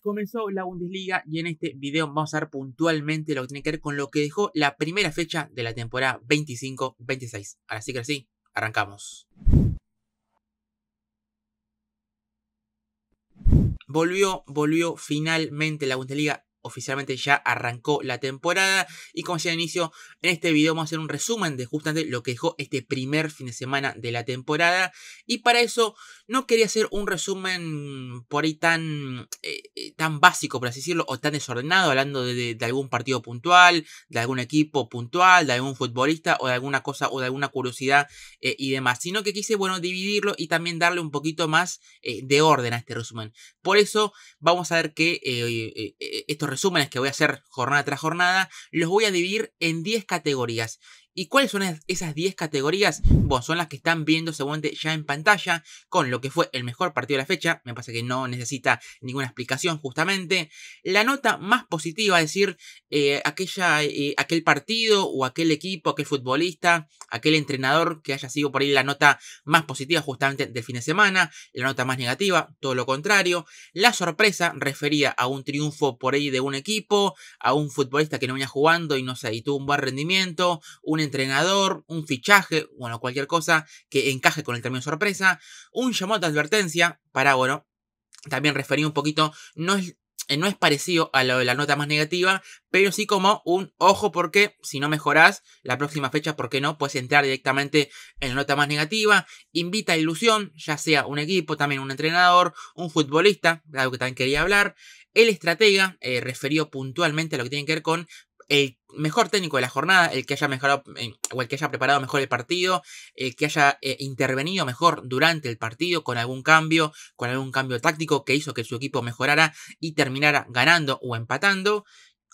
Comenzó la Bundesliga y en este video vamos a ver puntualmente lo que tiene que ver con lo que dejó la primera fecha de la temporada 25-26. Así que así, arrancamos. Volvió finalmente la Bundesliga. Oficialmente ya arrancó la temporada y como decía al inicio, en este video vamos a hacer un resumen de justamente lo que dejó este primer fin de semana de la temporada. Y para eso no quería hacer un resumen por ahí tan básico, por así decirlo, o tan desordenado, hablando de algún partido puntual, de algún equipo puntual, de algún futbolista o de alguna cosa o de alguna curiosidad y demás, sino que quise, bueno, dividirlo y también darle un poquito más de orden a este resumen. Por eso vamos a ver que estos resúmenes que voy a hacer jornada tras jornada los voy a dividir en 10 categorías. ¿Y cuáles son esas 10 categorías? Bueno, son las que están viendo seguramente ya en pantalla, con lo que fue el mejor partido de la fecha. Me parece que no necesita ninguna explicación justamente. La nota más positiva, es decir, aquel partido o aquel equipo, aquel futbolista, aquel entrenador que haya sido por ahí la nota más positiva justamente del fin de semana. La nota más negativa, todo lo contrario. La sorpresa refería a un triunfo por ahí de un equipo, a un futbolista que no venía jugando y no sé, y tuvo un buen rendimiento, un entrenador, un fichaje, bueno, cualquier cosa que encaje con el término sorpresa, un llamado de advertencia para, bueno, también referir un poquito, no es parecido a lo de la nota más negativa, pero sí como un ojo porque si no mejorás la próxima fecha, ¿por qué no? Puedes entrar directamente en la nota más negativa. Invita a ilusión, ya sea un equipo, también un entrenador, un futbolista, algo que también quería hablar. El estratega, referido puntualmente a lo que tiene que ver con el mejor técnico de la jornada, el que haya mejorado o el que haya preparado mejor el partido, el que haya intervenido mejor durante el partido con algún cambio táctico que hizo que su equipo mejorara y terminara ganando o empatando.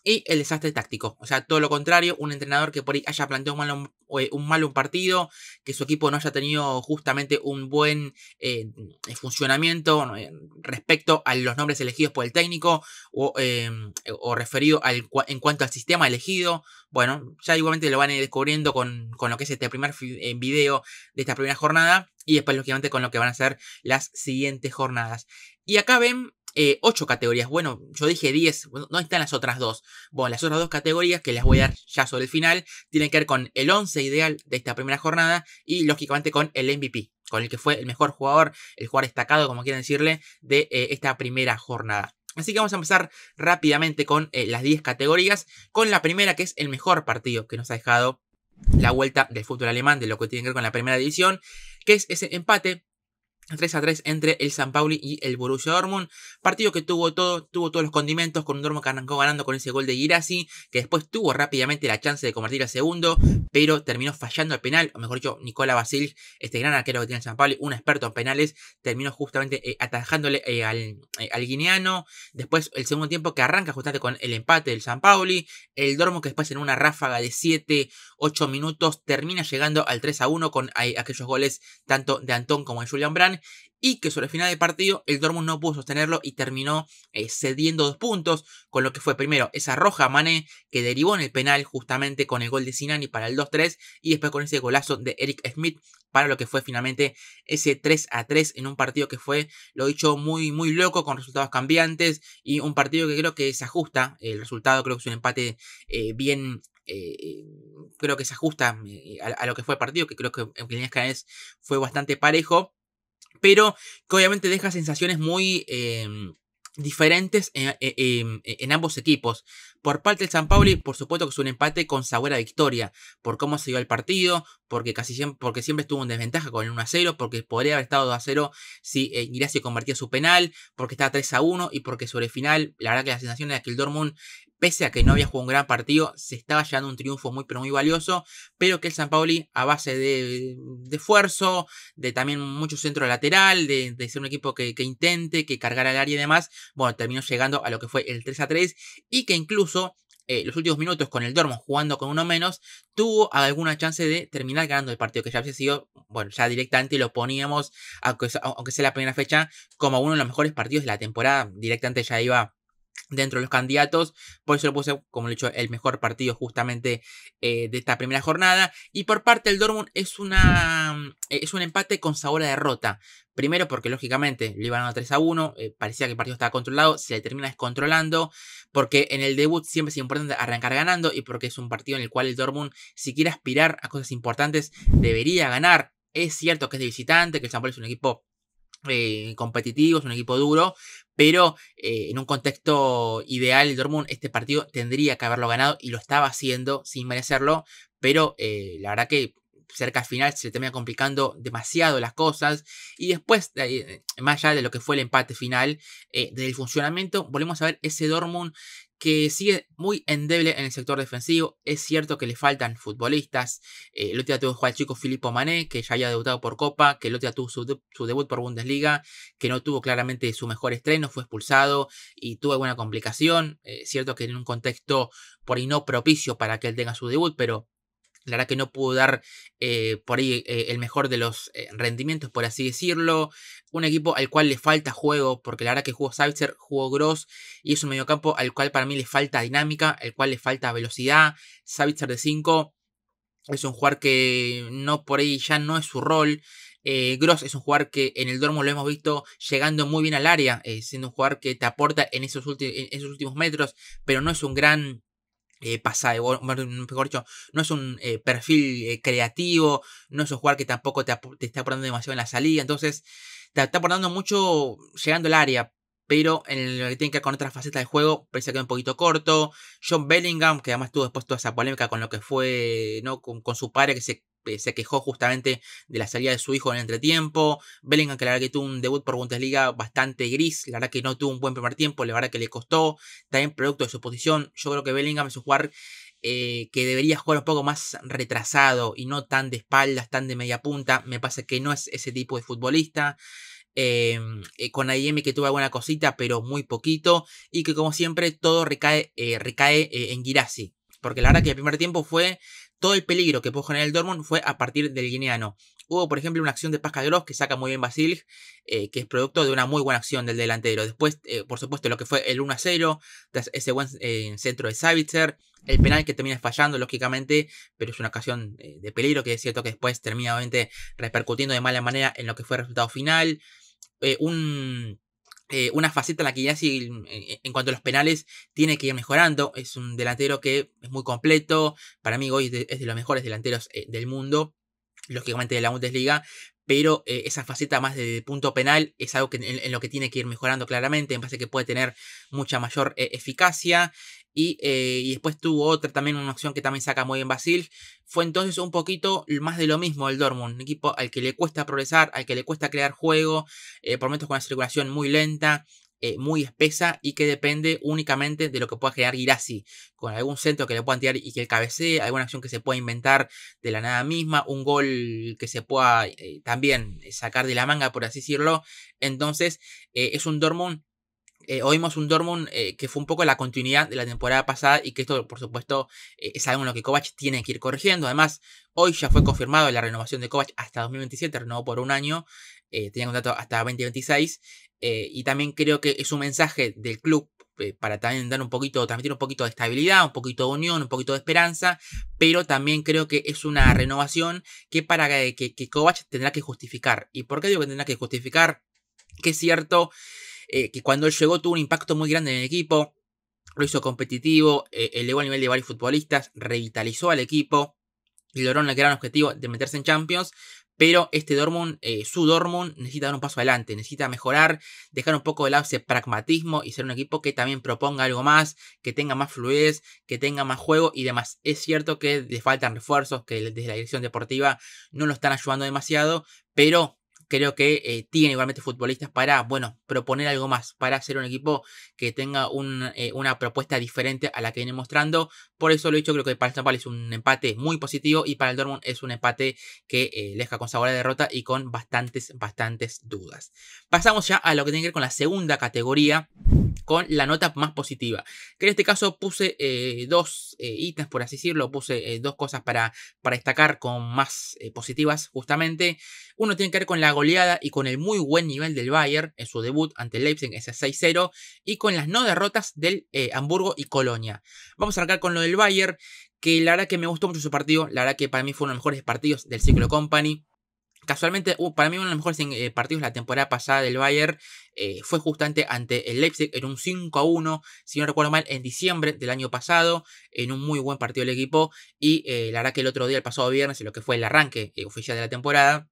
Y el desastre táctico, o sea, todo lo contrario, un entrenador que por ahí haya planteado un partido, que su equipo no haya tenido justamente un buen funcionamiento respecto a los nombres elegidos por el técnico o referido en cuanto al sistema elegido. Bueno, ya igualmente lo van a ir descubriendo con lo que es este primer video de esta primera jornada y después lógicamente con lo que van a ser las siguientes jornadas. Y acá ven 8 categorías. Bueno, yo dije 10. ¿Dónde están las otras dos? Bueno, las otras dos categorías que les voy a dar ya sobre el final tienen que ver con el 11 ideal de esta primera jornada y lógicamente con el MVP, con el que fue el mejor jugador, el jugador destacado, como quieran decirle, de esta primera jornada. Así que vamos a empezar rápidamente con las 10 categorías, con la primera que es el mejor partido que nos ha dejado la vuelta del fútbol alemán, de lo que tiene que ver con la primera división, que es ese empate 3-3 entre el San Pauli y el Borussia Dortmund. Partido que tuvo todos los condimentos, con un Dortmund que arrancó ganando con ese gol de Guirassy, que después tuvo rápidamente la chance de convertir al segundo, pero terminó fallando el penal, o mejor dicho, Nikola Vasil, este gran arquero que tiene el San Pauli, un experto en penales, terminó justamente atajándole al guineano. Después el segundo tiempo que arranca justamente con el empate del San Pauli, el Dortmund que después en una ráfaga de 7-8 minutos termina llegando al 3-1 con aquellos goles tanto de Antón como de Julian Brandt, y que sobre el final del partido el Dortmund no pudo sostenerlo y terminó cediendo 2 puntos, con lo que fue primero esa roja a Mané que derivó en el penal justamente con el gol de Sinani para el 2-3 y después con ese golazo de Eric Smith para lo que fue finalmente ese 3-3 en un partido que fue, lo dicho, muy muy loco, con resultados cambiantes y un partido que creo que se ajusta, el resultado creo que es un empate bien... creo que se ajusta a lo que fue el partido, que creo que en líneas generales fue bastante parejo, pero que obviamente deja sensaciones muy diferentes en ambos equipos. Por parte del San Pauli, por supuesto que es un empate con sabor a victoria, por cómo se dio el partido, porque siempre estuvo en desventaja con el 1-0, porque podría haber estado 2-0 si Guirassy convertía su penal, porque estaba 3-1 y porque sobre el final, la verdad que la sensación era que el Dortmund, pese a que no había jugado un gran partido, se estaba llevando un triunfo muy pero muy valioso, pero que el San Pauli, a base de esfuerzo, de también mucho centro lateral, de ser un equipo que intente, que cargara el área y demás, bueno, terminó llegando a lo que fue el 3-3 y que incluso los últimos minutos con el Dortmund jugando con uno menos, tuvo alguna chance de terminar ganando el partido, que ya había sido, bueno, ya directamente lo poníamos, aunque sea la primera fecha, como uno de los mejores partidos de la temporada, directamente ya iba dentro de los candidatos, por eso lo puse, como lo he dicho, el mejor partido justamente de esta primera jornada. Y por parte del Dortmund es un empate con sabor a derrota. Primero porque lógicamente le iban a 3-1, parecía que el partido estaba controlado, se le termina descontrolando, porque en el debut siempre es importante arrancar ganando y porque es un partido en el cual el Dortmund, si quiere aspirar a cosas importantes, debería ganar. Es cierto que es de visitante, que el St. Pauli es un equipo competitivo, es un equipo duro, pero en un contexto ideal el Dortmund este partido tendría que haberlo ganado y lo estaba haciendo sin merecerlo, pero la verdad que cerca al final se le termina complicando demasiado las cosas y después, más allá de lo que fue el empate final, del funcionamiento, volvemos a ver ese Dortmund que sigue muy endeble en el sector defensivo. Es cierto que le faltan futbolistas. El otro día tuvo que jugar el chico Filippo Mané, que ya había debutado por Copa, que el otro día tuvo su debut por Bundesliga, que no tuvo claramente su mejor estreno, fue expulsado y tuvo alguna complicación. Es cierto que en un contexto por ahí no propicio para que él tenga su debut, pero la verdad que no pudo dar por ahí el mejor de los rendimientos, por así decirlo. Un equipo al cual le falta juego, porque la verdad que jugó Sabitzer, jugó Gross, y es un mediocampo al cual para mí le falta dinámica, al cual le falta velocidad. Sabitzer de 5 es un jugador que no por ahí ya no es su rol. Gross es un jugador que en el Dortmund lo hemos visto llegando muy bien al área, siendo un jugador que te aporta en esos últimos metros, pero no es un gran mejor dicho, no es un perfil creativo, no es un jugador que tampoco te está aportando demasiado en la salida, entonces te está aportando mucho llegando al área, pero en lo que tiene que ver con otras facetas del juego, parece que queda un poquito corto. John Bellingham, que además tuvo después toda esa polémica con lo que fue, ¿no? con su padre que se quejó justamente de la salida de su hijo en el entretiempo. Bellingham, que la verdad que tuvo un debut por Bundesliga bastante gris, la verdad que no tuvo un buen primer tiempo, la verdad que le costó, también producto de su posición. Yo creo que Bellingham es un jugador que debería jugar un poco más retrasado y no tan de espaldas, tan de media punta. Me pasa que no es ese tipo de futbolista. Con AIM que tuvo alguna cosita, pero muy poquito. Y que como siempre todo recae en Guirassy. Porque la verdad que el primer tiempo fue todo el peligro que pudo generar el Dortmund fue a partir del guineano. Hubo, por ejemplo, una acción de Pascal Gross que saca muy bien Basil, que es producto de una muy buena acción del delantero. Después, por supuesto, lo que fue el 1-0, tras ese buen centro de Sabitzer, el penal que termina fallando, lógicamente, pero es una ocasión de peligro que es cierto que después termina obviamente repercutiendo de mala manera en lo que fue el resultado final. Una faceta en la que ya sí, en cuanto a los penales, tiene que ir mejorando. Es un delantero que es muy completo. Para mí hoy es de los mejores delanteros del mundo, lógicamente de la Bundesliga. Pero esa faceta más de punto penal es algo que en lo que tiene que ir mejorando claramente. Me parece que puede tener mucha mayor eficacia. Y después tuvo otra también, una opción que también saca muy bien Basil. Fue entonces un poquito más de lo mismo el Dortmund. Un equipo al que le cuesta progresar, al que le cuesta crear juego. Por momentos con una circulación muy lenta, muy espesa y que depende únicamente de lo que pueda generar Guirassy. Con algún centro que le puedan tirar y que él cabecee, alguna acción que se pueda inventar de la nada misma, un gol que se pueda también sacar de la manga, por así decirlo. Entonces es un Dortmund. Oímos un Dortmund que fue un poco la continuidad de la temporada pasada y que esto, por supuesto, es algo en lo que Kovac tiene que ir corrigiendo. Además, hoy ya fue confirmado la renovación de Kovac hasta 2027, renovó por un año, tenía contrato hasta 2026, y también creo que es un mensaje del club para también dar un poquito, transmitir un poquito de estabilidad, un poquito de unión, un poquito de esperanza, pero también creo que es una renovación que para que Kovac tendrá que justificar. ¿Y por qué digo que tendrá que justificar? Que es cierto que cuando él llegó tuvo un impacto muy grande en el equipo, lo hizo competitivo, elevó el nivel de varios futbolistas, revitalizó al equipo y logró un gran objetivo de meterse en Champions. Pero este Dortmund, su Dortmund, necesita dar un paso adelante, necesita mejorar, dejar un poco de lado ese pragmatismo y ser un equipo que también proponga algo más, que tenga más fluidez, que tenga más juego y demás. Es cierto que le faltan refuerzos, que desde la dirección deportiva no lo están ayudando demasiado, pero creo que tienen igualmente futbolistas para, bueno, proponer algo más, para ser un equipo que tenga una propuesta diferente a la que viene mostrando. Por eso lo he dicho, creo que para el St. Pauli es un empate muy positivo y para el Dortmund es un empate que le deja con sabor de derrota y con bastantes dudas. Pasamos ya a lo que tiene que ver con la segunda categoría, con la nota más positiva, que en este caso puse dos ítems, por así decirlo, puse dos cosas para destacar con más positivas justamente. Uno tiene que ver con la goleada y con el muy buen nivel del Bayern en su debut ante el Leipzig, ese 6-0, y con las no derrotas del Hamburgo y Colonia. Vamos a arrancar con lo del Bayern, que la verdad que me gustó mucho su partido, la verdad que para mí fue uno de los mejores partidos del ciclo Company. Casualmente, para mí uno de los mejores partidos de la temporada pasada del Bayern fue justamente ante el Leipzig en un 5-1, si no recuerdo mal, en diciembre del año pasado, en un muy buen partido del equipo. Y la verdad que el otro día, el pasado viernes, en lo que fue el arranque oficial de la temporada,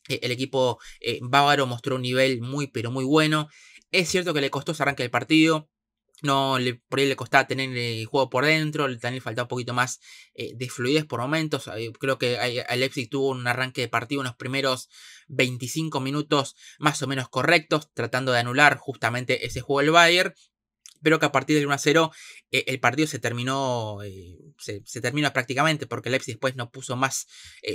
el equipo bávaro mostró un nivel muy pero muy bueno. Es cierto que le costó ese arranque del partido. No, por ahí le costaba tener el juego por dentro, también le faltaba un poquito más de fluidez por momentos. Creo que el Leipzig tuvo un arranque de partido en los primeros 25 minutos más o menos correctos, tratando de anular justamente ese juego del Bayern. Pero que a partir del 1-0 el partido se terminó se terminó prácticamente, porque Leipzig después no puso más,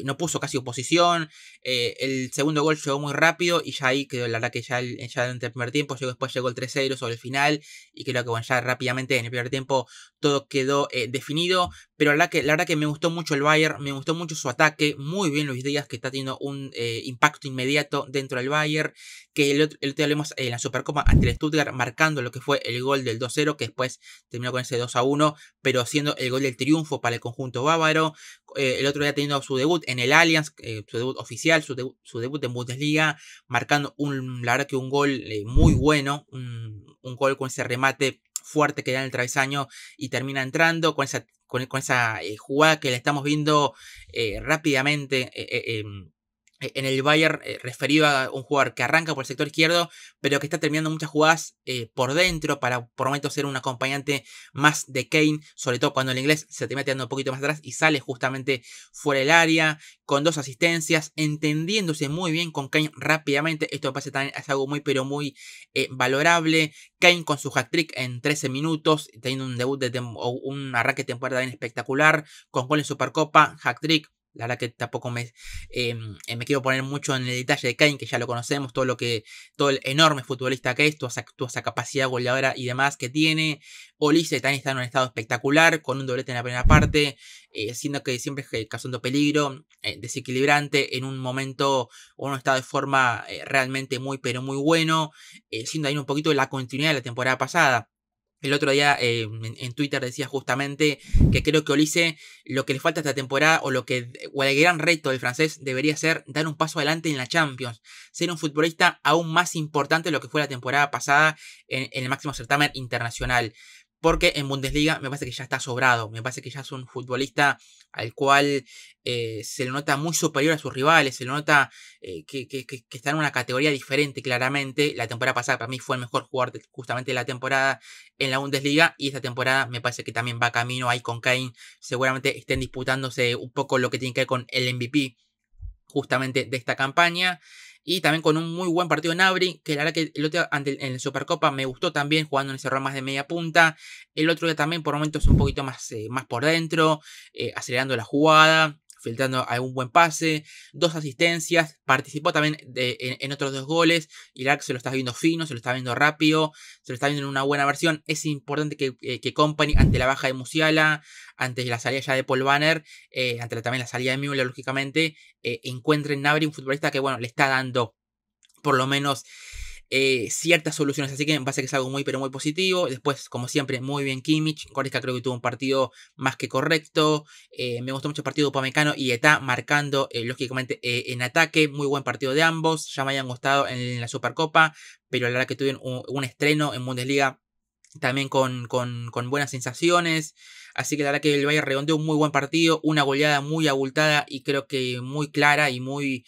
no puso casi oposición. El segundo gol llegó muy rápido y ya ahí quedó, la verdad que ya en el primer tiempo después llegó el 3-0 sobre el final, y creo que bueno, ya rápidamente en el primer tiempo todo quedó definido. Pero la verdad que me gustó mucho el Bayern, me gustó mucho su ataque, muy bien Luis Díaz, que está teniendo un impacto inmediato dentro del Bayern, que el otro día hablemos en la Supercopa ante el Stuttgart, marcando lo que fue el gol del 2-0, que después terminó con ese 2-1, pero siendo el gol del triunfo para el conjunto bávaro. El otro día teniendo su debut en el Allianz, su debut oficial, su debut en Bundesliga, marcando la verdad que un gol muy bueno, un gol con ese remate fuerte que da en el travesaño y termina entrando con esa jugada que le estamos viendo rápidamente en el Bayern, referido a un jugador que arranca por el sector izquierdo, pero que está terminando muchas jugadas por dentro, para por momentos ser un acompañante más de Kane, sobre todo cuando el inglés se termina tirando un poquito más atrás y sale justamente fuera del área, con 2 asistencias, entendiéndose muy bien con Kane rápidamente. Esto me parece también es algo muy pero muy valorable. Kane con su hat-trick en 13 minutos, teniendo un debut o un arranque de temporada bien espectacular, con gol en Supercopa, hat-trick. La verdad que tampoco me quiero poner mucho en el detalle de Kane, que ya lo conocemos, todo el enorme futbolista que es, toda esa capacidad goleadora y demás que tiene. Olise también está en un estado espectacular, con un doblete en la primera parte, siendo que siempre causando peligro, desequilibrante, en un momento o un estado de forma realmente muy pero muy bueno, siendo ahí un poquito la continuidad de la temporada pasada. El otro día en Twitter decía justamente que creo que Olise, lo que le falta esta temporada, o el gran reto del francés, debería ser dar un paso adelante en la Champions, ser un futbolista aún más importante de lo que fue la temporada pasada en el máximo certamen internacional. Porque en Bundesliga me parece que ya está sobrado, me parece que ya es un futbolista al cual se le nota muy superior a sus rivales, se le nota que está en una categoría diferente claramente. La temporada pasada para mí fue el mejor jugador justamente de la temporada en la Bundesliga, y esta temporada me parece que también va camino ahí con Kane. Seguramente estén disputándose un poco lo que tiene que ver con el MVP justamente de esta campaña. Y también con un muy buen partido en Gnabry, que la verdad que el otro día en la Supercopa me gustó también, jugando en ese rol más de media punta. El otro día también por momentos un poquito más por dentro, acelerando la jugada, filtrando algún buen pase, 2 asistencias, participó también en otros 2 goles, y la verdad que se lo está viendo fino, se lo está viendo rápido, se lo está viendo en una buena versión. Es importante que Company, ante la baja de Musiala, ante la salida ya de Paul Banner, ante también la salida de Müller, lógicamente, encuentre en Gnabry un futbolista que, bueno, le está dando por lo menos ciertas soluciones, así que me parece que es algo muy pero muy positivo. Después, como siempre, muy bien Kimmich. Goretzka creo que tuvo un partido más que correcto. Me gustó mucho el partido de Upamecano y está marcando lógicamente en ataque. Muy buen partido de ambos, ya me hayan gustado en la Supercopa, pero la verdad que tuvieron un estreno en Bundesliga también con buenas sensaciones. Así que la verdad que el Bayern redondeó un muy buen partido, una goleada muy abultada y creo que muy clara y muy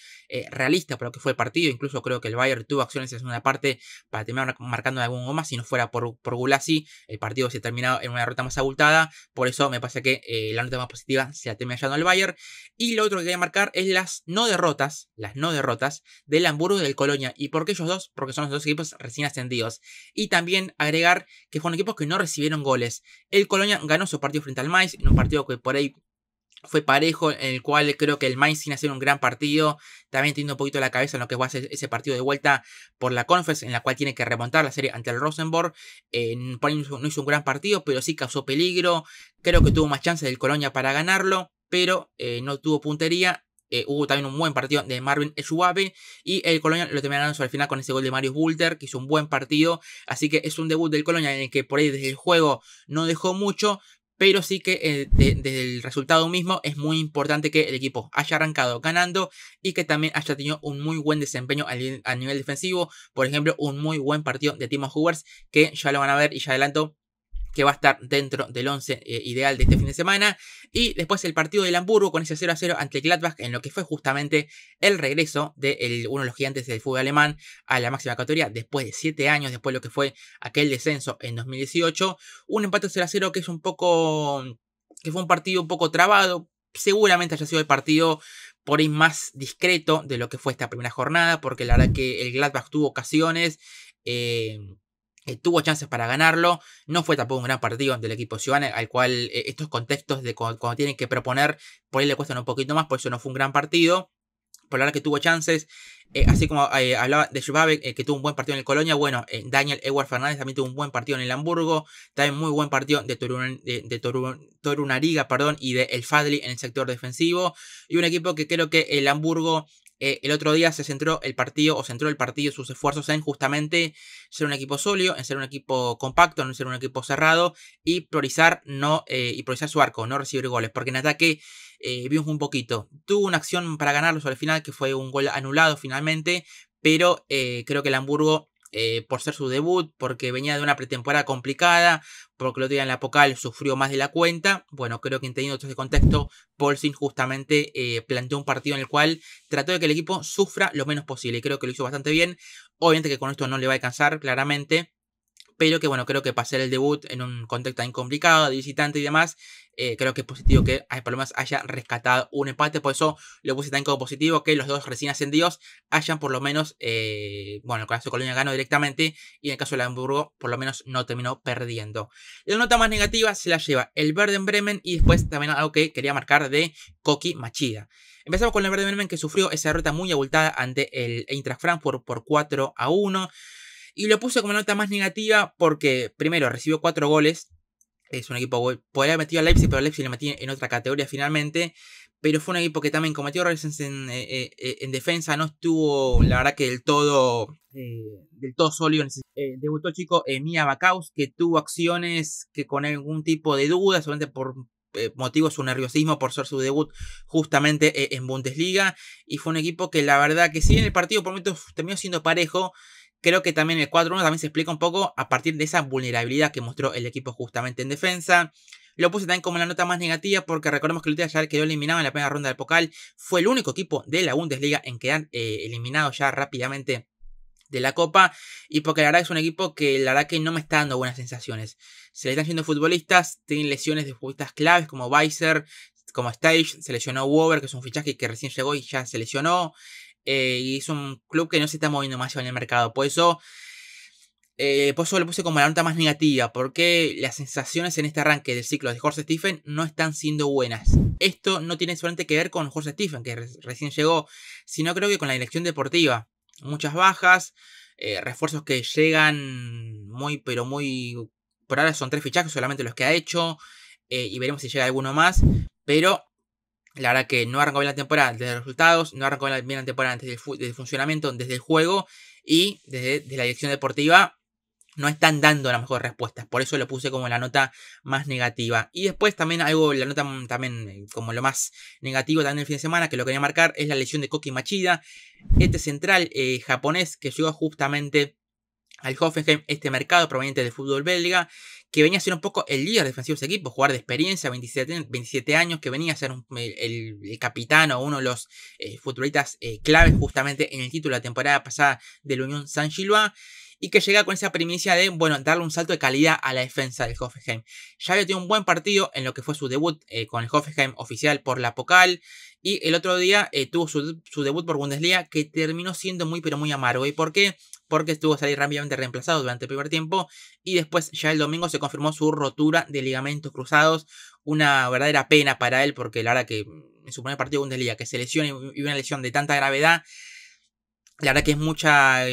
realista para lo que fue el partido. Incluso creo que el Bayern tuvo acciones en la segunda parte para terminar marcando algún gol más. Si no fuera por Gulassi, el partido se terminaba en una derrota más abultada. Por eso me parece que la nota más positiva se la termina llevando al Bayern. Y lo otro que quería marcar es las no derrotas del Hamburgo y del Colonia. ¿Y por qué ellos dos? Porque son los dos equipos recién ascendidos. Y también agregar que fueron equipos que no recibieron goles. El Colonia ganó su partido frente al Mainz, en un partido que por ahí fue parejo, en el cual creo que el Mainz, sin hacer un gran partido, también teniendo un poquito la cabeza en lo que va a ser ese partido de vuelta por la Conference, en la cual tiene que remontar la serie ante el Rosenborg. Por ahí no hizo un gran partido, pero sí causó peligro. Creo que tuvo más chances del Colonia para ganarlo, pero no tuvo puntería. hubo también un buen partido de Marvin Schwabe y el Colonia lo terminó ganando sobre el final con ese gol de Marius Bulter, que hizo un buen partido. Así que es un debut del Colonia en el que por ahí desde el juego no dejó mucho, pero sí que desde el resultado mismo es muy importante que el equipo haya arrancado ganando y que también haya tenido un muy buen desempeño a nivel defensivo. Por ejemplo, un muy buen partido de Timo Hummels, que ya lo van a ver y ya adelanto que va a estar dentro del 11 ideal de este fin de semana. Y después el partido del Hamburgo con ese 0-0 ante Gladbach, en lo que fue justamente el regreso de uno de los gigantes del fútbol alemán a la máxima categoría después de 7 años, después de lo que fue aquel descenso en 2018. Un empate 0-0 que es un poco, que fue un partido un poco trabado. Seguramente haya sido el partido por ahí más discreto de lo que fue esta primera jornada, porque la verdad que el Gladbach tuvo ocasiones, tuvo chances para ganarlo. No fue tampoco un gran partido del equipo Giovanni, al cual estos contextos de cuando tienen que proponer, por ahí le cuestan un poquito más, por eso no fue un gran partido. Por la verdad que tuvo chances, así como hablaba de Schwabe, que tuvo un buen partido en el Colonia. Bueno, Daniel Edward Fernández también tuvo un buen partido en el Hamburgo. También muy buen partido de Torunariga, perdón, y de El Fadli en el sector defensivo. Y un equipo que creo que el Hamburgo el otro día se centró el partido, sus esfuerzos en justamente ser un equipo sólido, en ser un equipo compacto, en ser un equipo cerrado y priorizar su arco, no recibir goles, porque en ataque vimos un poquito. Tuvo una acción para ganarlo sobre el final, que fue un gol anulado finalmente, pero creo que el Hamburgo, por ser su debut, porque venía de una pretemporada complicada, porque el otro día en la Pokal sufrió más de la cuenta. Bueno, creo que entendiendo todo ese contexto, Paulsen justamente planteó un partido en el cual trató de que el equipo sufra lo menos posible, y creo que lo hizo bastante bien. Obviamente que con esto no le va a alcanzar, claramente, pero que bueno, creo que para hacer el debut en un contexto tan complicado, de visitante y demás, creo que es positivo que por lo menos haya rescatado un empate. Por eso lo puse tan como positivo, que los dos recién ascendidos hayan por lo menos, bueno, el caso de Colonia ganó directamente y en el caso de Hamburgo por lo menos no terminó perdiendo. La nota más negativa se la lleva el Werder Bremen y después también algo que quería marcar de Koki Machida. Empezamos con el Werder Bremen, que sufrió esa derrota muy abultada ante el Eintracht Frankfurt por 4-1. Y lo puse como nota más negativa porque, primero, recibió 4 goles. Es un equipo que podría haber metido a Leipzig, pero Leipzig le metí en otra categoría finalmente. Pero fue un equipo que también cometió errores en defensa. No estuvo, la verdad, que del todo sólido. Debutó el chico Mia Bakaus, que tuvo acciones que con algún tipo de duda, solamente por motivo de su nerviosismo, por ser su debut justamente en Bundesliga. Y fue un equipo que la verdad que, si bien el partido por momentos terminó siendo parejo, creo que también el 4-1 también se explica un poco a partir de esa vulnerabilidad que mostró el equipo justamente en defensa. Lo puse también como la nota más negativa porque recordemos que el día ya quedó eliminado en la primera ronda del Pokal. Fue el único equipo de la Bundesliga en quedar eliminado ya rápidamente de la Copa. Y porque la verdad es un equipo que la verdad que no me está dando buenas sensaciones. Se le están yendo futbolistas, tienen lesiones de futbolistas claves como Weiser, como Stage. Se lesionó Wober, que es un fichaje que recién llegó y ya se lesionó. Y es un club que no se está moviendo más en el mercado. Por eso lo puse como la nota más negativa, porque las sensaciones en este arranque del ciclo de Jorge Stephen no están siendo buenas. Esto no tiene solamente que ver con Jorge Stephen, que recién llegó, sino creo que con la dirección deportiva. Muchas bajas, refuerzos que llegan muy, pero muy... Por ahora son 3 fichajes solamente los que ha hecho, y veremos si llega alguno más, pero la verdad que no arrancó bien la temporada desde los resultados, no arrancó bien la temporada desde el funcionamiento, desde el juego y desde la dirección deportiva. No están dando las mejores respuestas. Por eso lo puse como la nota más negativa. Y después también la nota también como lo más negativo también del fin de semana, que lo quería marcar, es la lesión de Koki Machida. Este central japonés que llegó justamente al Hoffenheim, este mercado proveniente del fútbol belga, que venía a ser un poco el líder defensivo de ese equipo, jugador de experiencia, 27 años, que venía a ser el capitán o uno de los futbolistas claves justamente en el título de la temporada pasada del Unión Saint-Gilloise, y que llega con esa primicia de, bueno, darle un salto de calidad a la defensa del Hoffenheim. Ya había tenido un buen partido en lo que fue su debut con el Hoffenheim oficial por la Pokal, y el otro día tuvo su debut por Bundesliga, que terminó siendo muy pero muy amargo. ¿Y por qué? Porque estuvo a salir rápidamente reemplazado durante el primer tiempo, y después ya el domingo se confirmó su rotura de ligamentos cruzados. Una verdadera pena para él, porque la verdad que en su primer partido de Bundesliga que se lesione y una lesión de tanta gravedad, La verdad que es mucha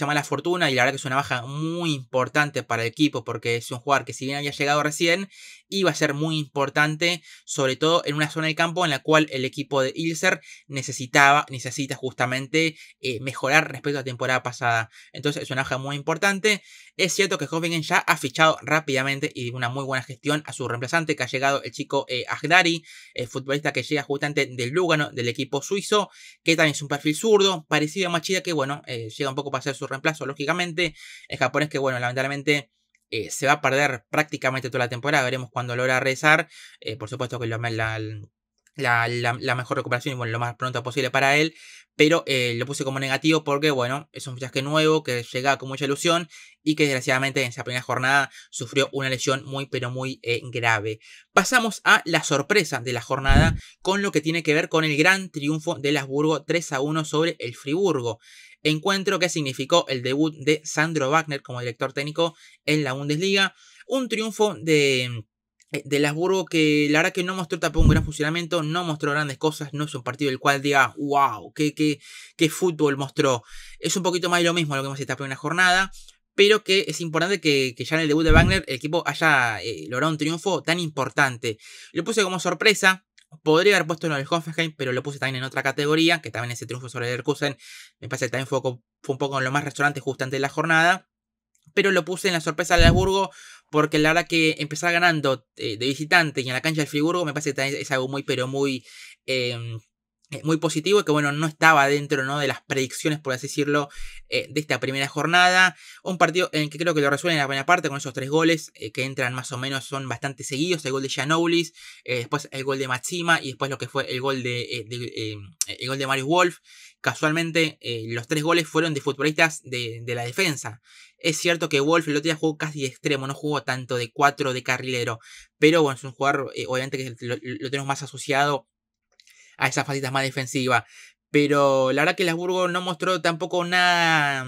mala fortuna y la verdad que es una baja muy importante para el equipo porque es un jugador que si bien había llegado recién, iba a ser muy importante, sobre todo en una zona del campo en la cual el equipo de Ilser necesita justamente mejorar respecto a la temporada pasada. Entonces es una baja muy importante. Es cierto que Hoffenheim ya ha fichado rápidamente y de una muy buena gestión a su reemplazante, que ha llegado el chico Agdari, el futbolista que llega justamente del Lugano, del equipo suizo, que también es un perfil zurdo, parecido a Machida, que bueno, llega un poco para hacer su reemplazo, lógicamente. El japonés que bueno, lamentablemente se va a perder prácticamente toda la temporada, veremos cuando logra regresar. Por supuesto que la mejor recuperación y bueno, lo más pronto posible para él, pero lo puse como negativo porque bueno, es un fichaje nuevo que llega con mucha ilusión y que desgraciadamente en esa primera jornada sufrió una lesión muy pero muy grave. Pasamos a la sorpresa de la jornada con lo que tiene que ver con el gran triunfo del Habsburgo 3-1 sobre el Friburgo. Encuentro que significó el debut de Sandro Wagner como director técnico en la Bundesliga. Un triunfo del Habsburgo que la verdad que no mostró tampoco un gran funcionamiento, no mostró grandes cosas, no es un partido del cual diga, wow, qué fútbol mostró. Es un poquito más de lo mismo lo que hemos esta primera jornada, pero que es importante que ya en el debut de Wagner el equipo haya logrado un triunfo tan importante. Lo puse como sorpresa. Podría haber puesto en el Hoffenheim, pero lo puse también en otra categoría, que también ese triunfo sobre el Leverkusen me parece que también fue un poco lo más restaurante justo antes de la jornada. Pero lo puse en la sorpresa del Habsburgo porque la verdad que empezar ganando de visitante y en la cancha del Friburgo me parece que es algo muy, pero muy, muy positivo y que bueno, no estaba dentro, ¿no?, de las predicciones, por así decirlo, de esta primera jornada. Un partido en el que creo que lo resuelven en la primera parte con esos 3 goles que entran más o menos, son bastante seguidos. El gol de Giannoulis, después el gol de Maxima y después lo que fue el gol el gol de Marius Wolf. Casualmente los 3 goles fueron de futbolistas de la defensa. Es cierto que Wolf el otro día jugó casi de extremo, no jugó tanto de 4 de carrilero. Pero bueno, es un jugador, obviamente, que lo tenemos más asociado a esas facetas más defensivas. Pero la verdad que el Habsburgo no mostró tampoco nada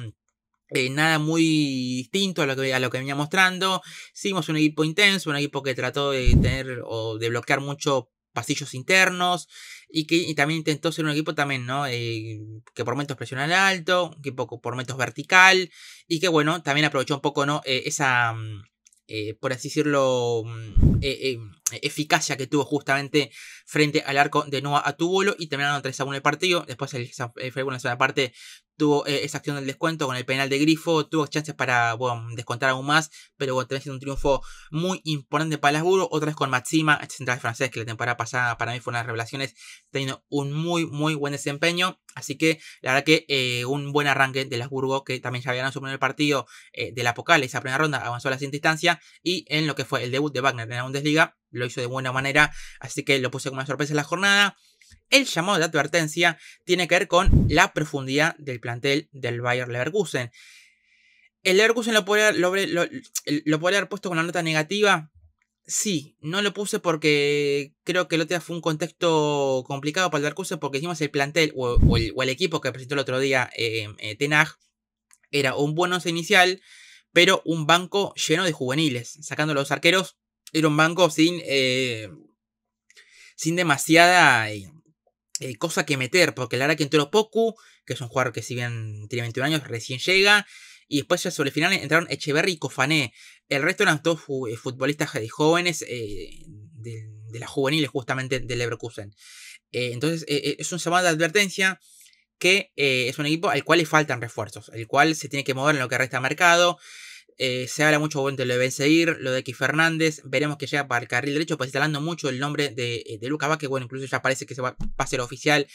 muy distinto a lo que venía mostrando. Seguimos un equipo intenso, un equipo que trató de tener o de bloquear mucho pasillos internos y que también intentó ser un equipo también, ¿no? Que por momentos presiona al alto, un equipo por momentos vertical y que bueno, también aprovechó un poco, ¿no?, esa, por así decirlo, eficacia que tuvo justamente frente al arco de Noah Atubolo y terminaron 3-1 el partido. Después el Freiburg en la segunda parte tuvo esa acción del descuento con el penal de Grifo, tuvo chances para descontar aún más, pero bueno, también sido un triunfo muy importante para el Habsburgo, otra vez con Maxima, este central francés que la temporada pasada para mí fue una de las revelaciones, teniendo un muy muy buen desempeño, así que la verdad que un buen arranque del Habsburgo, que también ya había ganado su primer partido de la Pokal, esa primera ronda, avanzó a la siguiente instancia, y en lo que fue el debut de Wagner en la Bundesliga, lo hizo de buena manera, así que lo puse como una sorpresa en la jornada. El llamado de advertencia tiene que ver con la profundidad del plantel del Bayer Leverkusen. El Leverkusen lo podría haber puesto con una nota negativa. Sí, no lo puse porque creo que el otro día fue un contexto complicado para el Leverkusen porque hicimos el plantel o el equipo que presentó el otro día Ten Hag era un buen once inicial, pero un banco lleno de juveniles. Sacando los arqueros, era un banco sin demasiada cosa que meter, porque la verdad que entró Poku, que es un jugador que si bien tiene 21 años, recién llega, y después ya sobre el final entraron Echeverry y Kofané. El resto eran todos futbolistas jóvenes de las juveniles justamente del Leverkusen. Entonces es un llamado de advertencia que es un equipo al cual le faltan refuerzos, el cual se tiene que mover en lo que resta de mercado. Se habla mucho de lo de Ben Seguir, lo de X Fernández. Veremos que llega para el carril derecho, pues está hablando mucho el nombre de Luca Vázquez. Bueno, incluso ya parece que va a ser oficial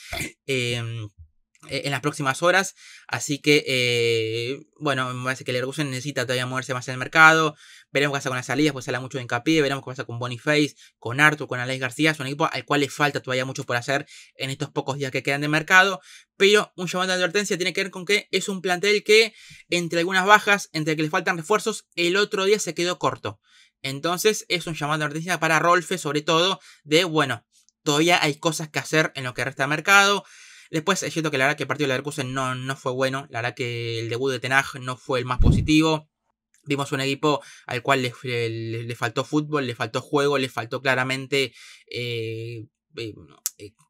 en las próximas horas. Así que, bueno, me parece que el Leverkusen necesita todavía moverse más en el mercado. Veremos qué pasa con las salidas, pues se habla mucho de hincapié. Veremos qué pasa con Boniface, con Arthur, con Alex García. Es un equipo al cual le falta todavía mucho por hacer en estos pocos días que quedan de mercado. Pero un llamado de advertencia tiene que ver con que es un plantel que, entre algunas bajas, entre que le faltan refuerzos, el otro día se quedó corto. Entonces es un llamado de advertencia para Rolfe, sobre todo, de, bueno, todavía hay cosas que hacer en lo que resta de mercado. Después es cierto que la verdad que el partido de Leverkusen no fue bueno. La verdad que el debut de Ten Hag no fue el más positivo. Vimos un equipo al cual le faltó fútbol, le faltó juego, le faltó claramente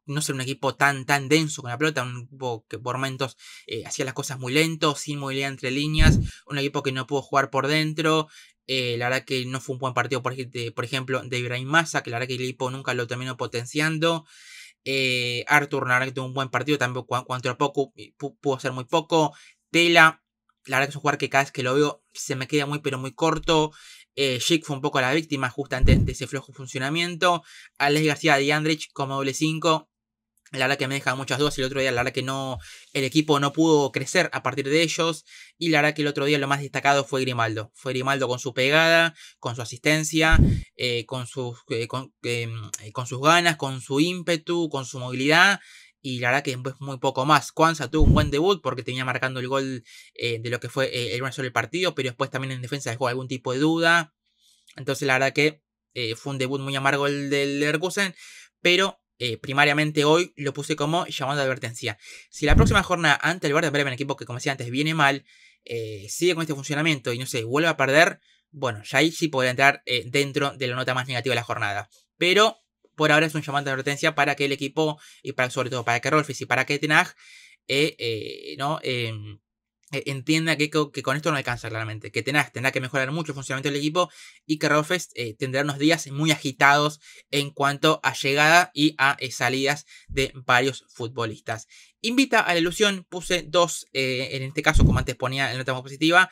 no ser un equipo tan denso con la pelota, un equipo que por momentos hacía las cosas muy lento, sin movilidad entre líneas, un equipo que no pudo jugar por dentro. La verdad que no fue un buen partido, por ejemplo, de Ibrahim Massa, que la verdad que el equipo nunca lo terminó potenciando. Arthur, la verdad que tuvo un buen partido, también cuanto a poco, pudo ser muy poco. Tela, la verdad que es un jugador que cada vez que lo veo se me queda muy pero muy corto. Schick fue un poco la víctima justamente de ese flojo funcionamiento. Alex García de Andrich como doble 5. La verdad que me deja muchas dudas y el otro día la verdad que el equipo no pudo crecer a partir de ellos. Y la verdad que el otro día lo más destacado fue Grimaldo. Fue Grimaldo con su pegada, con su asistencia, con sus ganas, con su ímpetu, con su movilidad. Y la verdad que después muy poco más. Kwanza tuvo un buen debut porque tenía marcando el gol de lo que fue el solo partido. Pero después también en defensa dejó algún tipo de duda. Entonces la verdad que fue un debut muy amargo el del Leverkusen. Pero primariamente hoy lo puse como llamado de advertencia. Si la próxima jornada ante el Werder Bremen, equipo que como decía antes viene mal, sigue con este funcionamiento y no sé, vuelve a perder, bueno, ya ahí sí podría entrar dentro de la nota más negativa de la jornada. Pero por ahora es un llamado de advertencia para que el equipo, y sobre todo para que Rolfes y para que Ten Hag, entienda que con esto no alcanza claramente. Que tendrá que mejorar mucho el funcionamiento del equipo y que Rolfes tendrá unos días muy agitados en cuanto a llegada y a salidas de varios futbolistas. Invita a la ilusión, puse 2, en este caso como antes ponía en nota más positiva.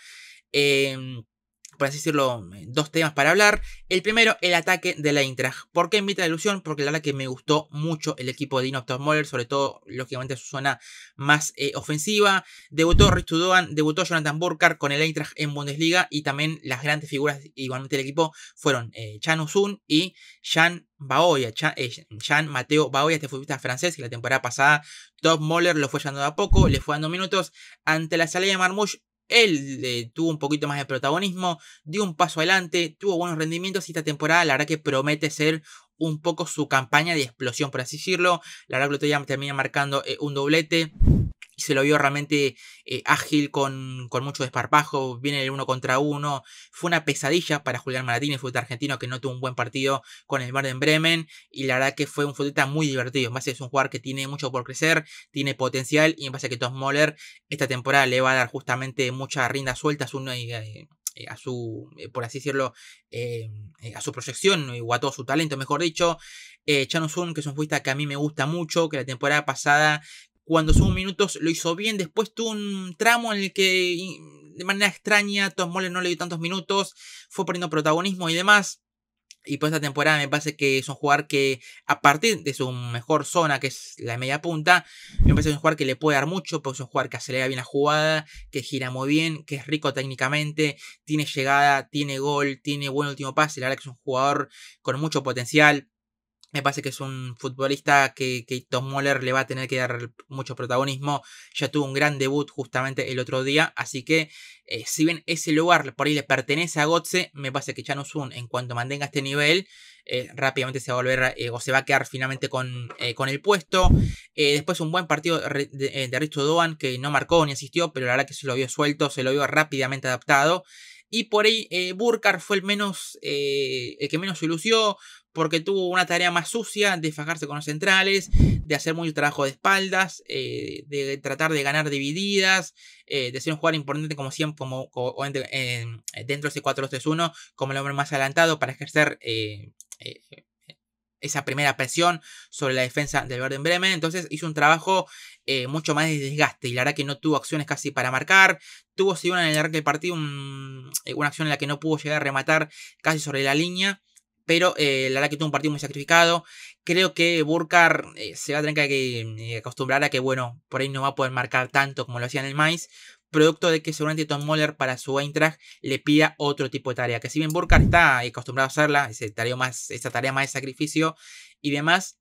Por así decirlo, 2 temas para hablar. El primero, el ataque de la Eintracht. ¿Por qué invita a la ilusión? Porque la verdad que me gustó mucho el equipo de Dino Topmoller, sobre todo, lógicamente, su zona más ofensiva. Debutó Risto Doan, debutó Jonathan Burkhardt con el Eintracht en Bundesliga y también las grandes figuras igualmente del equipo fueron Can Usun y Jean Baoya, Jean Mateo Baoya, este futbolista francés que la temporada pasada Topmoller lo fue llevando de a poco, le fue dando minutos. Ante la salida de Marmoush, él tuvo un poquito más de protagonismo, dio un paso adelante, tuvo buenos rendimientos y esta temporada la verdad que promete ser un poco su campaña de explosión, por así decirlo. La verdad que el otro día termina marcando un doblete y se lo vio realmente ágil, con mucho desparpajo, viene el 1 contra 1. Fue una pesadilla para Julián Martínez, futbolista argentino que no tuvo un buen partido con el Werder Bremen. Y la verdad que fue un futbolista muy divertido. En base es un jugador que tiene mucho por crecer, tiene potencial. Y en base a que Topmoller esta temporada le va a dar justamente mucha rienda suelta a su, por así decirlo, a su proyección o a todo su talento, mejor dicho. Can Usun, que es un futbolista que a mí me gusta mucho, que la temporada pasada, cuando sumó minutos, lo hizo bien. Después tuvo un tramo en el que, de manera extraña, Topmoller no le dio tantos minutos, fue perdiendo protagonismo y demás. Y por esta temporada me parece que es un jugador que, a partir de su mejor zona, que es la media punta, me parece que es un jugador que le puede dar mucho, porque es un jugador que acelera bien la jugada, que gira muy bien, que es rico técnicamente, tiene llegada, tiene gol, tiene buen último pase. La verdad que es un jugador con mucho potencial. Me parece que es un futbolista que Topmoller le va a tener que dar mucho protagonismo. Ya tuvo un gran debut justamente el otro día. Así que si bien ese lugar por ahí le pertenece a Götze, me parece que Can Usun, en cuanto mantenga este nivel, rápidamente se va a volver o se va a quedar finalmente con el puesto. Después un buen partido de Risto Doan, que no marcó ni asistió, pero la verdad que se lo vio suelto, se lo vio rápidamente adaptado. Y por ahí Burkhardt fue el que menos se lució, porque tuvo una tarea más sucia de fajarse con los centrales, de hacer mucho trabajo de espaldas, de tratar de ganar divididas, de ser un jugador importante como siempre, dentro de ese 4-2-3-1, como el hombre más adelantado para ejercer esa primera presión sobre la defensa del Werder Bremen. Entonces hizo un trabajo mucho más de desgaste, y la verdad que no tuvo acciones casi para marcar. Tuvo sí una en el arranque del partido, una acción en la que no pudo llegar a rematar casi sobre la línea. Pero la verdad que tuvo un partido muy sacrificado. Creo que Burkhardt se va a tener que acostumbrar a que, bueno, por ahí no va a poder marcar tanto como lo hacía en el Mainz. Producto de que seguramente Topmoller para su Eintracht le pida otro tipo de tarea. Que si bien Burkhardt está acostumbrado a hacerla, esa tarea más de sacrificio y demás,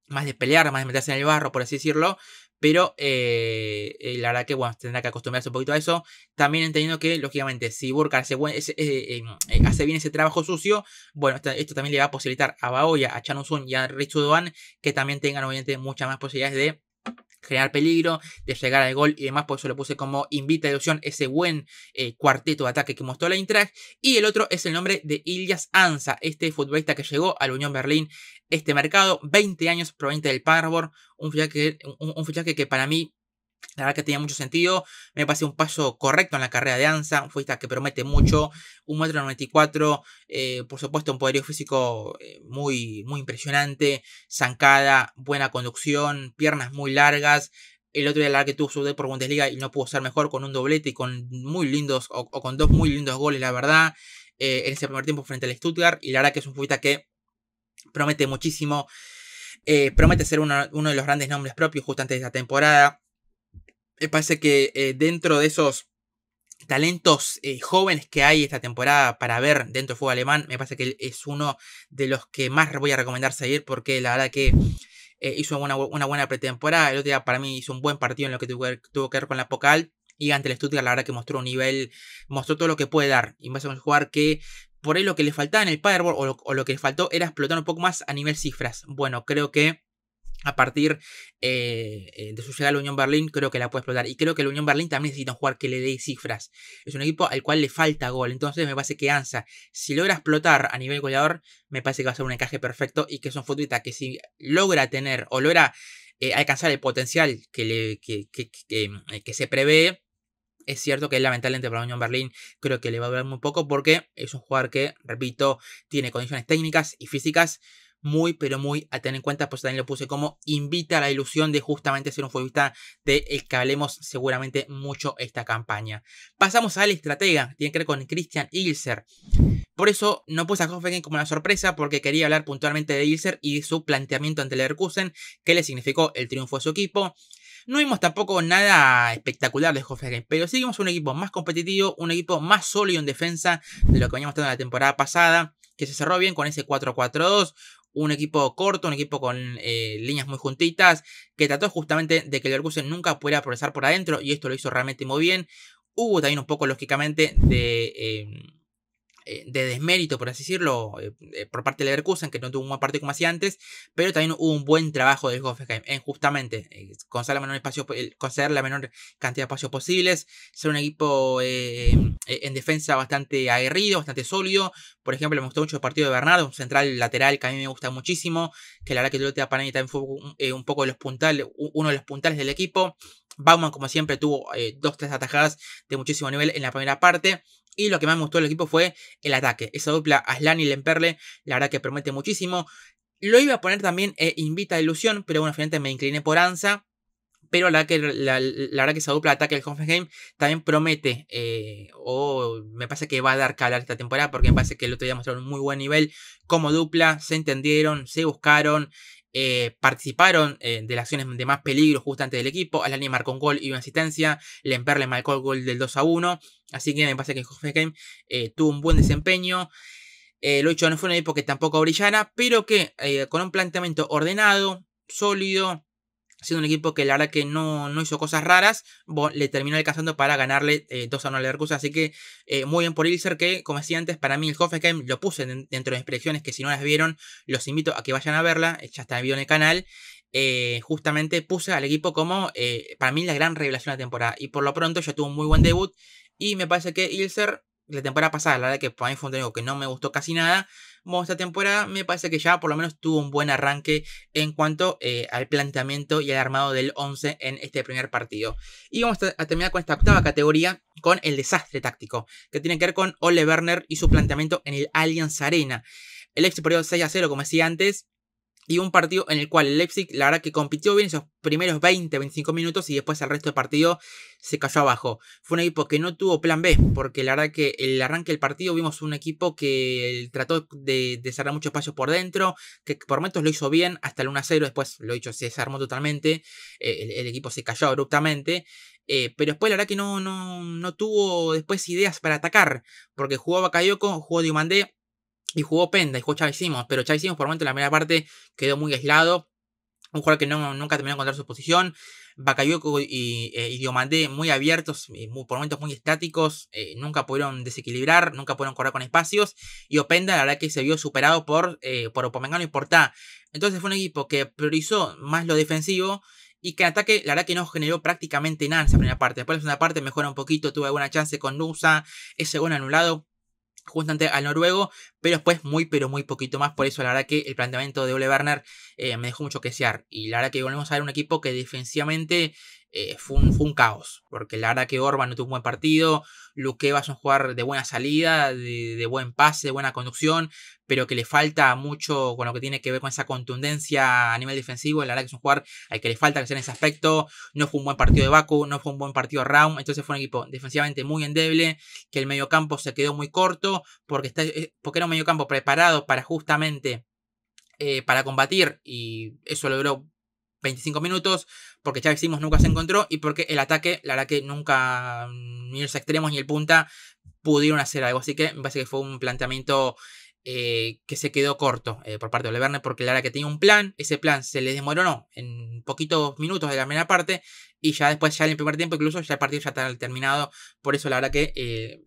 más de pelear, más de meterse en el barro, por así decirlo. Pero la verdad que, bueno, tendrá que acostumbrarse un poquito a eso. También entendiendo que, lógicamente, si Burkhardt hace bien ese trabajo sucio, bueno, esto también le va a posibilitar a Baoya, a Can Usun y a Risto Doan que también tengan, obviamente, muchas más posibilidades de generar peligro, de llegar al gol y demás, por eso lo puse como invita a ilusión, ese buen cuarteto de ataque que mostró la Eintracht. Y el otro es el nombre de Ilyas Ansa, este futbolista que llegó al Unión Berlín este mercado, 20 años proveniente del Paderborn, un fichaje que para mí la verdad que tenía mucho sentido. Me parece un paso correcto en la carrera de Ansa. Un futbolista que promete mucho. 1,94 m. Por supuesto, un poderío físico muy impresionante. Zancada, buena conducción, piernas muy largas. El otro día la verdad que tuvo su debut por Bundesliga y no pudo ser mejor, con un doblete y con muy lindos, o con dos muy lindos goles, la verdad. En ese primer tiempo frente al Stuttgart. Y la verdad que es un futbolista que promete muchísimo. Promete ser uno de los grandes nombres propios justamente de esta temporada. Me parece que dentro de esos talentos jóvenes que hay esta temporada para ver dentro del fútbol alemán, me parece que es uno de los que más voy a recomendar seguir, porque la verdad que hizo una buena pretemporada. El otro día para mí hizo un buen partido en lo que tuvo que ver con la Pokal, y ante el Stuttgart la verdad que mostró un nivel, mostró todo lo que puede dar, y más o menos jugar que por ahí lo que le faltaba en el Paderborn o lo que le faltó era explotar un poco más a nivel cifras. Bueno, creo que a partir de su llegada a la Unión Berlín, creo que la puede explotar. Y creo que la Unión Berlín también necesita un jugador que le dé cifras. Es un equipo al cual le falta gol. Entonces me parece que Ansa, si logra explotar a nivel goleador, me parece que va a ser un encaje perfecto. Y que es un futbolista que si logra tener o logra alcanzar el potencial que se prevé, es cierto que lamentablemente para la Unión Berlín creo que le va a durar muy poco, porque es un jugador que, repito, tiene condiciones técnicas y físicas muy, pero muy a tener en cuenta. Pues también lo puse como invita a la ilusión de justamente ser un futbolista del que hablemos seguramente mucho esta campaña. Pasamos al estratega, tiene que ver con Christian Ilzer. Por eso no puse a Hoffenheim como una sorpresa, porque quería hablar puntualmente de Ilzer y de su planteamiento ante el Leverkusen, que le significó el triunfo de su equipo. No vimos tampoco nada espectacular de Hoffenheim, pero sí vimos un equipo más competitivo, un equipo más sólido en defensa de lo que veníamos teniendo la temporada pasada, que se cerró bien con ese 4-4-2, un equipo corto, un equipo con líneas muy juntitas, que trató justamente de que el Leverkusen nunca pudiera progresar por adentro, y esto lo hizo realmente muy bien. Hubo también un poco, lógicamente, de desmérito, por así decirlo, por parte del Leverkusen, que no tuvo un buen partido como hacía antes, pero también hubo un buen trabajo del Hoffenheim en justamente conceder la menor cantidad de espacios posibles, ser un equipo en defensa bastante aguerrido, bastante sólido. Por ejemplo, me gustó mucho el partido de Bernardo, un central lateral que a mí me gusta muchísimo, que la verdad que el otro día para mí también fue un poco de los puntales, uno de los puntales del equipo. Baumann, como siempre, tuvo 2-3 atajadas de muchísimo nivel en la primera parte. Y lo que más me gustó del equipo fue el ataque. Esa dupla Asllani y Lemperle, la verdad que promete muchísimo. Lo iba a poner también invita a ilusión, pero bueno, finalmente me incliné por Ansa. Pero la verdad que esa dupla de ataque del Hoffenheim también promete, o me parece que va a dar que hablar esta temporada, porque me parece que el otro día mostraron un muy buen nivel como dupla, se entendieron, se buscaron, participaron de las acciones de más peligro justamente del equipo. Asllani marcó un gol y una asistencia, Lemperle marcó el gol del 2-1, así que me parece que Hoffenheim tuvo un buen desempeño. Lo dicho, no fue un equipo que tampoco brillara, pero que con un planteamiento ordenado, sólido, siendo un equipo que la verdad que no hizo cosas raras, le terminó alcanzando para ganarle 2-1 al Leverkusen. Así que muy bien por Ilzer, que como decía antes, para mí el Hoffenheim lo puse dentro de mis predicciones, que si no las vieron, los invito a que vayan a verla, ya está el video en el canal. Justamente puse al equipo como para mí la gran revelación de la temporada, y por lo pronto ya tuvo un muy buen debut, y me parece que Ilzer, la temporada pasada, la verdad que para mí fue un técnico que no me gustó casi nada. Bueno, esta temporada me parece que ya por lo menos tuvo un buen arranque en cuanto al planteamiento y al armado del 11 en este primer partido. Y vamos a terminar con esta octava categoría, con el desastre táctico, que tiene que ver con Ole Werner y su planteamiento en el Allianz Arena. El Leipzig perdió 6-0, como decía antes, y un partido en el cual el Leipzig, la verdad que compitió bien esos primeros 20-25 minutos, y después el resto del partido se cayó abajo. Fue un equipo que no tuvo plan B, porque la verdad que el arranque del partido vimos un equipo que trató de cerrar muchos espacios por dentro, que por momentos lo hizo bien hasta el 1-0, después lo dicho, se desarmó totalmente, el equipo se cayó abruptamente. Pero después la verdad que no tuvo después ideas para atacar, porque jugó Bakayoko, jugó Diomandé y jugó Penda y jugó Xavi Simons, pero Xavi Simons por el momento en la primera parte quedó muy aislado. Un jugador que nunca terminó de encontrar su posición. Bakayoko y Diomandé muy abiertos, por momentos muy estáticos, nunca pudieron desequilibrar, nunca pudieron correr con espacios. Y Openda, la verdad que se vio superado por Upamecano y por Ta. Entonces fue un equipo que priorizó más lo defensivo y que en ataque la verdad que no generó prácticamente nada en esa primera parte. Después en la segunda parte mejora un poquito, tuve alguna chance con Nusa, ese gol anulado justamente al noruego, pero después muy pero muy poquito más. Por eso la verdad que el planteamiento de Ole Werner me dejó mucho que desear, y la verdad que volvemos a ver un equipo que defensivamente fue un caos, porque la verdad que Orban no tuvo un buen partido, Luqueva es un jugador de buena salida, de buen pase, de buena conducción, pero que le falta mucho con lo que tiene que ver con esa contundencia a nivel defensivo. La verdad que es un jugador al que le falta crecer en ese aspecto. No fue un buen partido de Baku, no fue un buen partido de Raum, entonces fue un equipo defensivamente muy endeble, que el mediocampo se quedó muy corto, porque era un mediocampo preparado para justamente para combatir, y eso logró 25 minutos, porque Xavi Simons nunca se encontró, y porque el ataque, la verdad que nunca, ni los extremos ni el punta pudieron hacer algo. Así que me parece que fue un planteamiento que se quedó corto por parte de Ole Werner, porque la verdad que tenía un plan, ese plan se le desmoronó en poquitos minutos de la primera parte, y ya después, ya en el primer tiempo incluso, ya el partido ya estaba terminado. Por eso la verdad que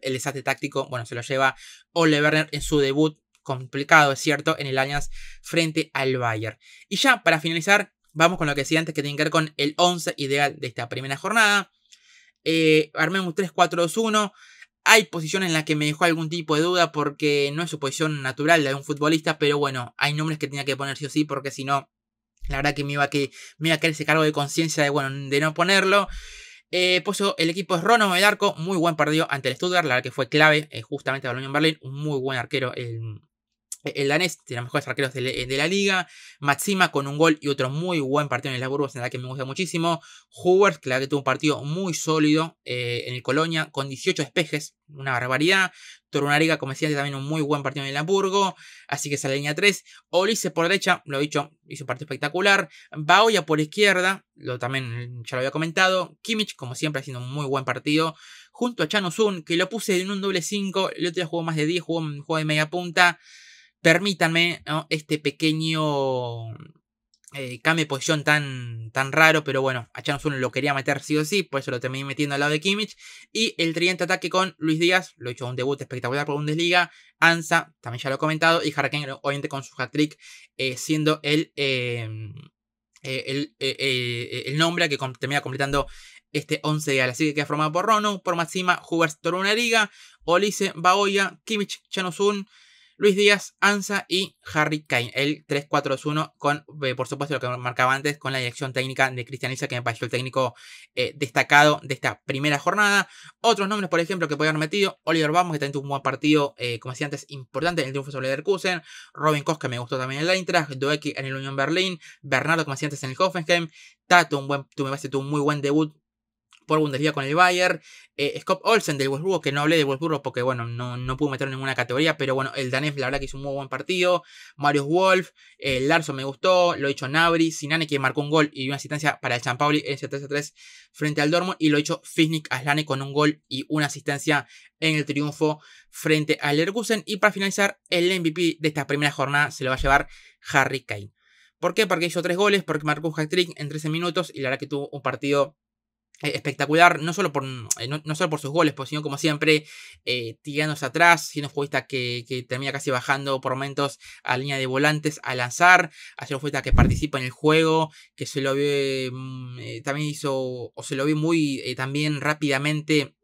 el desastre táctico, bueno, se lo lleva Ole Werner en su debut, complicado es cierto, en el Allianz frente al Bayern. Y ya para finalizar, vamos con lo que decía antes, que tiene que ver con el 11 ideal de esta primera jornada. Armé un 3-4-2-1. Hay posiciones en las que me dejó algún tipo de duda, porque no es su posición natural de un futbolista, pero bueno, hay nombres que tenía que poner sí o sí, porque si no, la verdad que me iba a caer ese cargo de conciencia de no ponerlo. Pues el equipo es Rono el arco, muy buen partido ante el Stuttgart, la verdad que fue clave, justamente a la Unión Berlín, un muy buen arquero el danés, de los mejores arqueros de la liga. Matsima con un gol y otro muy buen partido en el Hamburgo, en la que me gusta muchísimo. Huber, que la que tuvo un partido muy sólido en el Colonia, con 18 despejes, una barbaridad. Torunariga, como decía, también un muy buen partido en el Hamburgo, así que sale línea 3. Olise por derecha, lo he dicho, hizo un partido espectacular. Baoya por izquierda, también ya lo había comentado. Kimmich, como siempre, haciendo un muy buen partido, junto a Chan Uzun, que lo puse en un doble 5. El otro día jugó más de 10, jugó de media punta. Permítanme, ¿no?, este pequeño cambio de posición tan raro, pero bueno, a Chan Uzun lo quería meter sí o sí, por eso lo terminé metiendo al lado de Kimmich. Y el tridente ataque con Luis Díaz, lo he hecho un debut espectacular por Bundesliga. Ansa, también ya lo he comentado, y Harry Kane, obviamente con su hat-trick, siendo el nombre que termina completando este 11 ideal. Así que queda formado por Rono, por Matsima, Huber, Torunariga, Olise, Baoya, Kimmich, Chan Uzun, Luis Díaz, Ansa y Harry Kane. El 3-4-2-1 con, por supuesto, lo que marcaba antes, con la dirección técnica de Christian Ilsa, que me pareció el técnico destacado de esta primera jornada. Otros nombres, por ejemplo, que podían haber metido: Oliver Baumann, que también tuvo un buen partido, como decía antes, importante en el triunfo sobre Leverkusen. Robin Koch, que me gustó también en el Eintracht. Doeki en el Unión Berlín. Bernardo, como decía antes, en el Hoffenheim. Tato, tuvo un muy buen debut por Bundesliga con el Bayern. Scott Olsen del Wolfsburgo, que no hablé de Wolfsburgo porque bueno, no pudo meter en ninguna categoría, pero bueno, el danés la verdad que hizo un muy buen partido. Marius Wolf, Larsson me gustó, lo he dicho Gnabry, Sinane, que marcó un gol y una asistencia para el San Pauli en ese 3-3 frente al Dortmund, y lo he hecho Fisnik Aslane con un gol y una asistencia en el triunfo frente al Leverkusen. Y para finalizar, el MVP de esta primera jornada se lo va a llevar Harry Kane. ¿Por qué? Porque hizo 3 goles, porque marcó un hat-trick en 13 minutos, y la verdad que tuvo un partido espectacular, no solo por sus goles, pues, sino como siempre, tirándose atrás, siendo un futbolista que termina casi bajando por momentos a línea de volantes a lanzar, a ser un futbolista que participa en el juego, que se lo ve, también hizo, o se lo ve muy también rápidamente.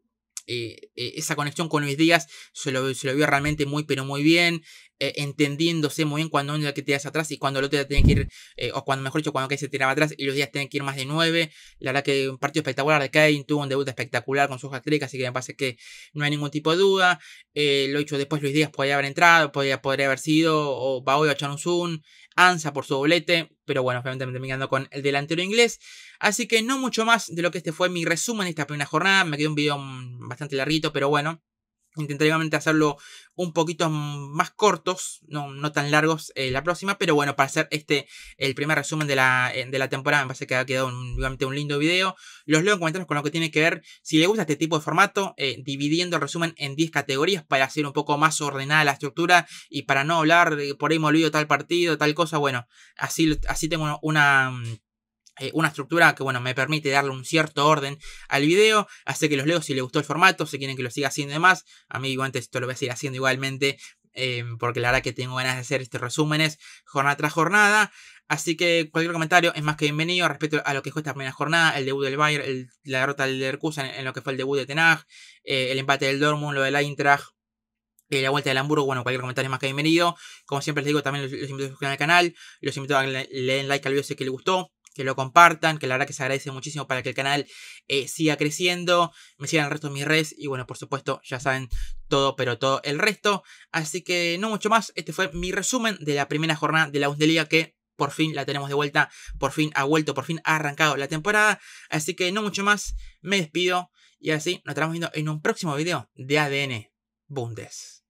Esa conexión con Luis Díaz se lo vio realmente muy pero muy bien, entendiéndose muy bien cuando uno es el que tiras atrás y cuando el otro tiene que ir, o cuando mejor dicho, cuando Kane se tiraba atrás y Luis Díaz tiene que ir más de 9. La verdad que un partido espectacular de Kane, tuvo un debut espectacular con su hat-trick, así que me parece que no hay ningún tipo de duda. Lo dicho, después Luis Díaz podría haber entrado, podría haber sido o Baoya o Chan Uzun, Ansa por su doblete, pero bueno, obviamente me terminando con el delantero inglés. Así que no mucho más de lo que este fue mi resumen de esta primera jornada. Me quedó un video bastante larguito, pero bueno, intentaré igualmente hacerlo un poquito más cortos, no tan largos la próxima, pero bueno, para hacer el primer resumen de la temporada, me parece que ha quedado igualmente un lindo video. Los leo en comentarios con lo que tiene que ver, si les gusta este tipo de formato, dividiendo el resumen en 10 categorías para hacer un poco más ordenada la estructura y para no hablar de por ahí me olvido tal partido, tal cosa. Bueno, así tengo una estructura que bueno, me permite darle un cierto orden al video. Así que los leo si les gustó el formato, si quieren que lo siga haciendo y demás. A mí igualmente esto lo voy a seguir haciendo igualmente porque la verdad que tengo ganas de hacer estos resúmenes jornada tras jornada. Así que cualquier comentario es más que bienvenido respecto a lo que fue esta primera jornada, el debut del Bayern, la derrota del Leverkusen en lo que fue el debut de Ten Hag, el empate del Dortmund, lo del Eintracht, la vuelta del Hamburgo. Bueno, cualquier comentario es más que bienvenido. Como siempre les digo, también los invito a suscribirse al canal, los invito a que le den like al video si es que les gustó, que lo compartan, que la verdad que se agradece muchísimo para que el canal siga creciendo, me sigan el resto de mis redes y bueno, por supuesto, ya saben todo, pero todo el resto. Así que no mucho más, este fue mi resumen de la primera jornada de la Bundesliga, que por fin la tenemos de vuelta, por fin ha vuelto, por fin ha arrancado la temporada. Así que no mucho más, me despido y así nos estaremos viendo en un próximo video de ADN Bundes.